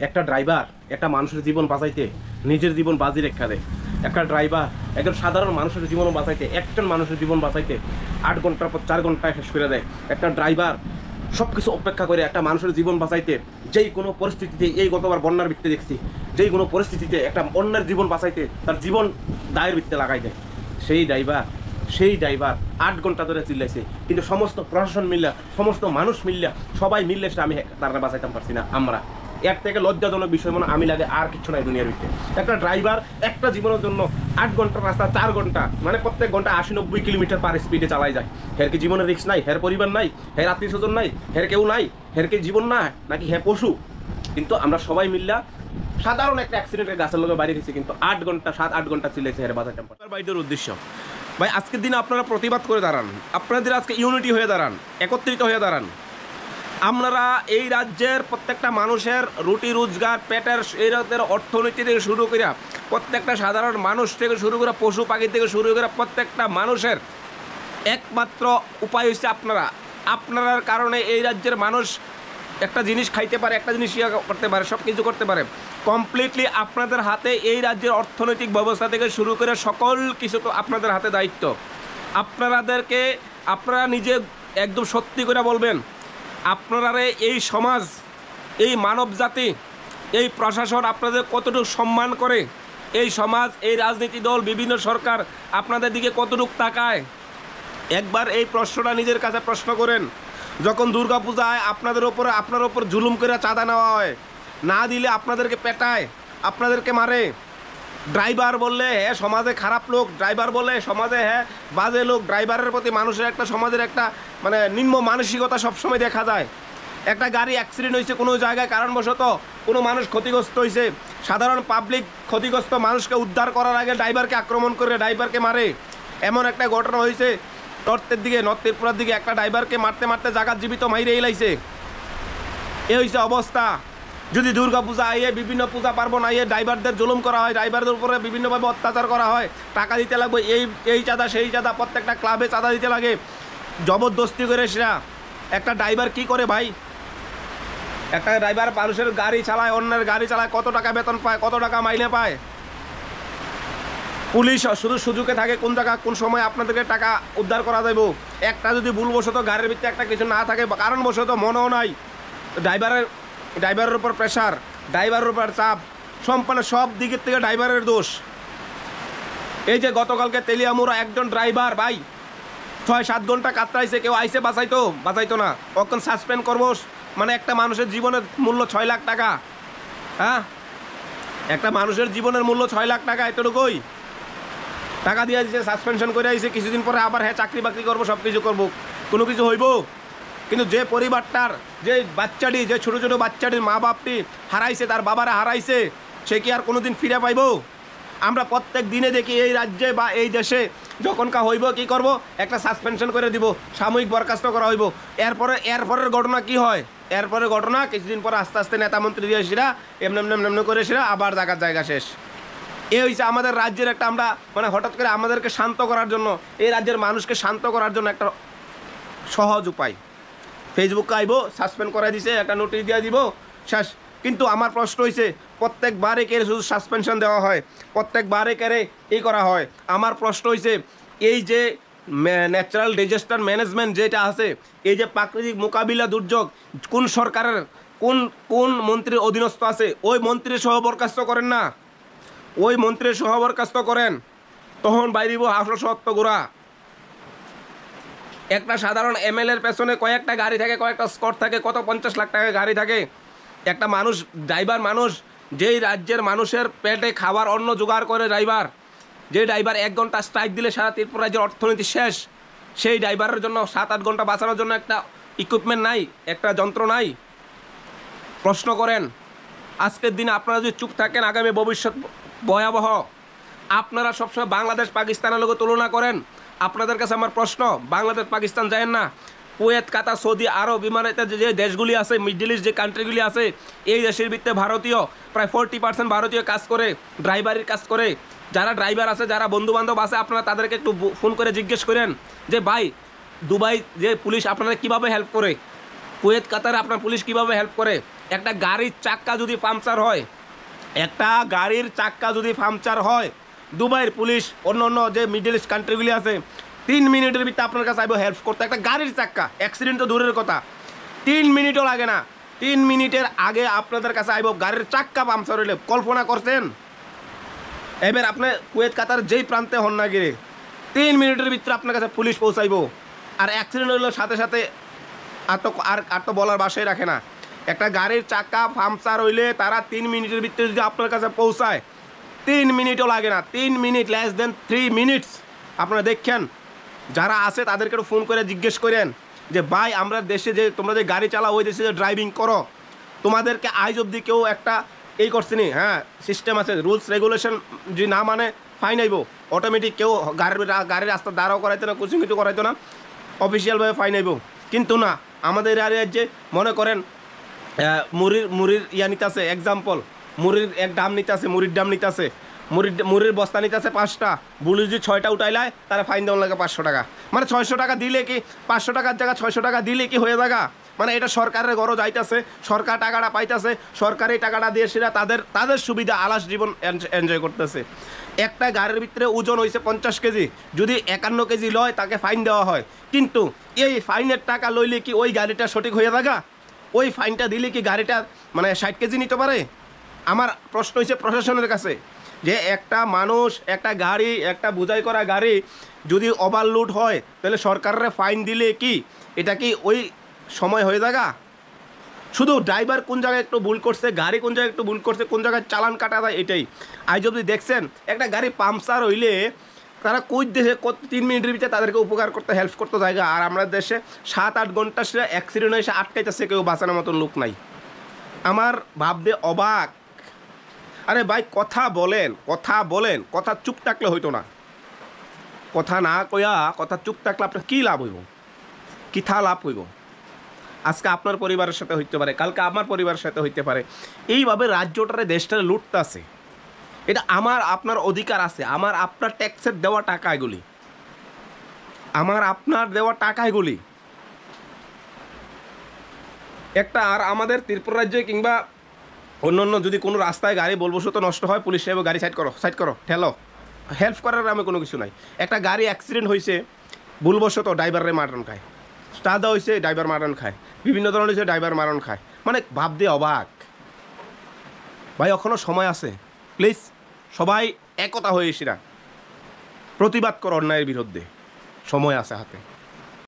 একটা ড্রাইভার একটা মানুষের জীবন বাঁচাইতে নিজের জীবন বাজি রেখা দেয়। একটা ড্রাইভার একজন সাধারণ মানুষের জীবন বাঁচাইতে, একজন মানুষের জীবন বাঁচাইতে 8 ঘন্টার পর 4 ঘন্টায় শেষ করে দেয়। একটা ড্রাইভার সব কিছু অপেক্ষা করে একটা মানুষের জীবন বাঁচাইতে, যেই কোনো পরিস্থিতিতে, এই গতবার বন্যার ভিত্তিতে দেখছি, যেই কোনো পরিস্থিতিতে একটা অন্যের জীবন বাঁচাইতে তার জীবন দায়ের ভিত্তিতে লাগাই দেয়। সেই ড্রাইভার 8 ঘন্টা ধরে চিল্লাইছে, কিন্তু সমস্ত প্রশাসন মিল্লা, সমস্ত মানুষ মিল্লা, সবাই মিললে আমি তারা বাঁচাইতে পারছি না। আমরা এর থেকে লজ্জাজনক বিষয় মনে আমি লাগে আর কিছু নাই দুনিয়ার ভিতরে। একটা ড্রাইভার একটা জীবনের জন্য 8 ঘন্টার রাস্তা 4 ঘন্টা, মানে প্রত্যেক ঘন্টা 80-90 কিলোমিটার পার স্পিডে চালাই যায়। হের কি জীবনের রিস্ক নাই? হের পরিবার নাই? হের আত্মীয় স্বজন নাই? হের কেউ নাই? হের কি জীবন না নাকি হ্যাঁ পশু? কিন্তু আমরা সবাই মিল্লা সাধারণ একটা অ্যাক্সিডেন্টের গাছের লোকে বাইরে গেছি, কিন্তু 8 ঘন্টা 7-8 ঘন্টা চিল্লাইছে হের বাজার টেম্পার। বাইরের উদ্দেশ্য ভাই, আজকের দিনে আপনারা প্রতিবাদ করে দাঁড়ান, আপনাদের আজকে ইউনিটি হয়ে দাঁড়ান, একত্রিত হয়ে দাঁড়ান। আপনারা এই রাজ্যের প্রত্যেকটা মানুষের রুটি রোজগার, পেটের এই রাজ্যের অর্থনীতি থেকে শুরু করে প্রত্যেকটা সাধারণ মানুষ থেকে শুরু করে পশু পাখি থেকে শুরু করে প্রত্যেকটা মানুষের একমাত্র উপায় হচ্ছে আপনার কারণে এই রাজ্যের মানুষ একটা জিনিস খাইতে পারে, একটা জিনিস করতে পারে, সব কিছু করতে পারে। কমপ্লিটলি আপনাদের হাতে এই রাজ্যের অর্থনৈতিক ব্যবস্থা থেকে শুরু করে সকল কিছু তো আপনাদের হাতে দায়িত্ব। আপনারা নিজে একদম সত্যি করে বলবেন, আপনারা এই সমাজ, এই মানব জাতি, এই প্রশাসন আপনাদের কতটুকু সম্মান করে, এই সমাজ, এই রাজনীতি দল, বিভিন্ন সরকার আপনাদের দিকে কতটুকু তাকায়, একবার এই প্রশ্নটা নিজের কাছে প্রশ্ন করেন। যখন দুর্গা পূজায় আপনার ওপর জুলুম করে চাঁদা নেওয়া হয়, না দিলে আপনাদেরকে পেটায়, আপনাদেরকে মারে। ড্রাইভার বললে হ্যাঁ সমাজে খারাপ লোক, ড্রাইভার বললে সমাজে হ্যাঁ বাজে লোক, ড্রাইভারের প্রতি মানুষের একটা সমাজের একটা মানে নিম্ন মানসিকতা সবসময় দেখা যায়। একটা গাড়ি অ্যাক্সিডেন্ট হয়েছে কোনো জায়গায়, কারণবশত কোনো মানুষ ক্ষতিগ্রস্ত হয়েছে, সাধারণ পাবলিক ক্ষতিগ্রস্ত মানুষকে উদ্ধার করার আগে ড্রাইভারকে আক্রমণ করে ড্রাইভারকে মারে। এমন একটা ঘটনা হয়েছে নর্থ ত্রিপুরার দিকে, একটা ড্রাইভারকে মারতে মারতে জাগাত জীবিত মাইরে এলাইছে। এ হয়েছে অবস্থা। যদি দুর্গা পূজা আইয়ে, বিভিন্ন পূজা পার্বণ আইয়ে ড্রাইভারদের জুলুম করা হয়, ড্রাইভারদের উপরে বিভিন্নভাবে অত্যাচার করা হয়, টাকা দিতে লাগবে, এই চাঁদা সেই চাঁদা, প্রত্যেকটা ক্লাবে চাঁদা দিতে লাগে, জবরদস্তি করে সেরা। একটা ড্রাইভার কি করে ভাই? একটা ড্রাইভার মানুষের গাড়ি চালায়, অন্যের গাড়ি চালায়, কত টাকা বেতন পায়, কত টাকা মাইনে পায়। পুলিশ শুধু সুযোগে থাকে কোন জায়গা কোন সময় আপনাদেরকে টাকা উদ্ধার করা যাইব। একটা যদি ভুলবশত গাড়ির ভিতরে একটা কিছু না থাকে, কারণবশত মনেও নাই, ড্রাইভারের উপর প্রেশার, ড্রাইভারের উপর চাপ, সম্পূর্ণ সব দিকের থেকে ড্রাইভারের দোষ। এই যে গতকালকে তেলিয়ামুড়া একজন ড্রাইভার ভাই 6-7 ঘন্টা কাতরাইছে, কেউ আইসে বাঁচাইতো না, কখন সাসপেন্ড করবো? মানে একটা মানুষের জীবনের মূল্য 6 লাখ টাকা। হ্যাঁ, একটা মানুষের জীবনের মূল্য 6 লাখ টাকা, এতটুকুই টাকা দিয়ে দিচ্ছে, সাসপেনশন করে আইছে, কিছুদিন পরে আবার হ্যাঁ চাকরি বাকরি করবো, সব কিছু করবো, কোনো কিছু হইব? কিন্তু যে পরিবারটার, যে বাচ্চাটি, যে ছোটো ছোটো বাচ্চাটির মা বাপটি হারাইছে, তার বাবারা হারাইছে, সে কি আর কোনো দিন ফিরে পাইব? আমরা প্রত্যেক দিনে দেখি এই রাজ্যে বা এই দেশে যখন হইব কি করব, একটা সাসপেনশন করে দিব, সাময়িক বরখাস্ত করা হইব। এরপরের ঘটনা কি হয়? এরপরের ঘটনা কিছুদিন পরে আস্তে আস্তে নেতা মন্ত্রী দিয়ে সেরা এমনি করে সেরা আবার জায়গা শেষ। এ হয়েছে আমাদের রাজ্যের একটা, আমরা মানে হঠাৎ করে আমাদেরকে শান্ত করার জন্য, এই রাজ্যের মানুষকে শান্ত করার জন্য একটা সহজ উপায়, ফেসবুকে আইব, সাসপেন্ড করাই দিছে, একটা নোটিশ দিয়ে দিব, শেষ। কিন্তু আমার প্রশ্ন হয়েছে, প্রত্যেকবারে কে শুধু সাসপেনশন দেওয়া হয়, প্রত্যেকবারে কেড়ে এই করা হয়। আমার প্রশ্ন হয়েছে, এই যে ন্যাচারাল ডিজাস্টার ম্যানেজমেন্ট যেটা আছে, এই যে প্রাকৃতিক মোকাবিলা দুর্যোগ, কোন সরকারের কোন মন্ত্রীর অধীনস্থ আছে? ওই মন্ত্রীর সহ বরখাস্ত করেন না, ওই মন্ত্রীর সহ বরখাস্ত করেন, তখন বাইরিব 870 গোড়া। একটা সাধারণ এমএলএর পেছনে কয়েকটা গাড়ি থাকে, কয়েকটা স্কট থাকে, কত 50 লাখ টাকা গাড়ি থাকে। একটা মানুষ, ড্রাইভার মানুষ, যেই রাজ্যের মানুষের পেটে খাবার অন্ন জোগাড় করে ড্রাইভার, যে ড্রাইভার 1 ঘন্টা স্ট্রাইক দিলে সারা ত্রিপুরা রাজ্যের অর্থনীতি শেষ, সেই ড্রাইভারের জন্য 7-8 ঘন্টা বাঁচানোর জন্য একটা ইকুইপমেন্ট নাই, একটা যন্ত্র নাই। প্রশ্ন করেন, আজকের দিনে আপনারা যদি চুপ থাকেন, আগামী ভবিষ্যৎ ভয়াবহ। আপনারা সবসময় বাংলাদেশ পাকিস্তানের লোক তুলনা করেন। আপনাদের কাছে আমার প্রশ্ন, বাংলাদেশ পাকিস্তান যায় না, কুয়েত, কাতার, সৌদি আরব, ইমারাতে যে দেশগুলি আছে, মিডল ইস্ট যে কান্ট্রিগুলি আছে, এই দেশের ভিত্তিতে ভারতীয় প্রায় 40% ভারতীয় কাজ করে, ড্রাইভারের কাজ করে। যারা ড্রাইভার আছে, যারা বন্ধুবান্ধব আছে, আপনারা তাদেরকে একটু ফোন করে জিজ্ঞেস করেন যে ভাই, দুবাই যে পুলিশ আপনাদের কীভাবে হেল্প করে, কুয়েত, কাতারে আপনার পুলিশ কীভাবে হেল্প করে, একটা গাড়ির চাক্কা যদি পাংচার হয়, একটা গাড়ির চাক্কা যদি পাংচার হয়, দুবাইয়ের পুলিশ অন্য অন্য যে মিডল ইস্ট কান্ট্রিগুলি আছে 3 মিনিটের ভিতরে আপনার কাছে আইব হেল্প করতে। একটা গাড়ির চাক্কা, অ্যাক্সিডেন্ট তো দূরের কথা, 3 মিনিটও লাগে না। 3 মিনিটের আগে আপনাদের কাছে আইব গাড়ির চাক্কা পাংচার হইলে। কল্পনা করছেন? এবার আপনি কুয়েত কাতার যেই প্রান্তে হন না গিয়ে 3 মিনিটের ভিতরে আপনার কাছে পুলিশ পৌঁছাইব। আর অ্যাক্সিডেন্ট হইলে সাথে সাথে আর তো বলার বাসায় রাখে না। একটা গাড়ির চাক্কা পাংচার হইলে তারা 3 মিনিটের ভিতরে যদি আপনার কাছে পৌঁছায়, 3 মিনিটও লাগে না, 3 মিনিট, লেস দেন 3 মিনিটস। আপনারা দেখেন, যারা আছে তাদেরকে একটু ফোন করে জিজ্ঞেস করেন যে ভাই আমরা দেশে যে তোমরা যে গাড়ি চালাও, ওই দেশে যে ড্রাইভিং করো, তোমাদেরকে আজ অবধি কেউ একটা এই করছে নি? হ্যাঁ, সিস্টেম আছে, রুলস রেগুলেশন যদি না মানে ফাইন আইব। অটোমেটিক কেউ গাড়ির রাস্তা দাঁড়াও করাইতো না, কিছু কিছু করাইতো না, অফিসিয়ালভাবে ফাইন আইব। কিন্তু না, আমাদের এরিয়ায় যে মনে করেন মুড়ির ইয়া নিতে আছে, এক্সাম্পল মুড়ির এক দাম নিতে আছে, মুড়ির দাম নিতে আছে, মুড়ির বস্তা নিতে আছে 5টা, বুলি যদি 6টা উঠাইলায় তারা ফাইন দেওয়ার লাগে 500 টাকা। মানে 600 টাকা দিলে কি 500 টাকার জায়গায় 600 টাকা দিলে কি হয়ে যাগা? মানে এটা সরকারের গরজ আইতাছে, সরকার টাকাটা পাইতেছে, সরকার এই টাকাটা দিয়ে সেটা তাদের সুবিধা আলাস জীবন এনজয় করতেছে। একটা গাড়ির ভিতরে ওজন হয়েছে 50 কেজি, যদি 51 কেজি লয় তাকে ফাইন দেওয়া হয়। কিন্তু এই ফাইনের টাকা লইলে কি ওই গাড়িটা সঠিক হয়ে থাকা? ওই ফাইনটা দিলে কি গাড়িটা মানে 60 কেজি নিতে পারে? আমার প্রশ্ন হয়েছে প্রশাসনের কাছে যে একটা মানুষ, একটা গাড়ি, একটা বোঝাই করা গাড়ি যদি ওভারলোড হয় তাহলে সরকারের ফাইন দিলে কি এটা কি ওই সময় হয়ে যাগা? শুধু ড্রাইভার কোন জায়গায় একটু ভুল করছে, গাড়ি কোন জায়গায় একটু ভুল করছে, কোন জায়গায় চালান কাটা যায়, এটাই। আজ যদি দেখছেন একটা গাড়ি পাংচার হইলে তারা কই দেশে 3 মিনিটের ভিতরে তাদেরকে উপকার করতে, হেল্প করতে জায়গা। আর আমরা দেশে 7-8 ঘন্টা সে অ্যাক্সিডেন্ট হয়েছে আটকাইতেছে, কেউ বাঁচানোর মতন লোক নাই। আমার ভাবতে অবাক। আরে ভাই কথা বলেন, কথা চুপ থাকলে হইতো না। কথা না কয়া কথা চুপ থাকলে আপনার কী লাভ হইব? কিথা লাভ হইব? আজকে আপনার পরিবারের সাথে হইতে পারে, কালকে আমার পরিবারের সাথে হইতে পারে। এইভাবে রাজ্যটারে দেশটারে লুটতাছে। এটা আমার আপনার অধিকার আছে, আমার আপনার ট্যাক্সের দেওয়া টাকা এগুলি, আমার আপনার দেওয়া টাকা এগুলি। একটা আর আমাদের ত্রিপুরা রাজ্যে কিংবা অন্য অন্য যদি কোনো রাস্তায় গাড়ি বলবশত নষ্ট হয়, পুলিশ সাহেব গাড়ি সাইড করো ঠেলো, হেল্প করার আমি কোনো কিছু নাই। একটা গাড়ি অ্যাক্সিডেন্ট হয়েছে, ভুলবশত ড্রাইভারে মারণ খায়, স্টাদা হয়েছে ড্রাইভার মারণ খায়, বিভিন্ন ধরনের হয়েছে ড্রাইভার মারণ খায়। মানে ভাব দিয়ে অবাক। ভাই এখনও সময় আছে, প্লিজ সবাই একতা হয়ে এসিরা প্রতিবাদ করো অন্যায়ের বিরুদ্ধে, সময় আছে হাতে।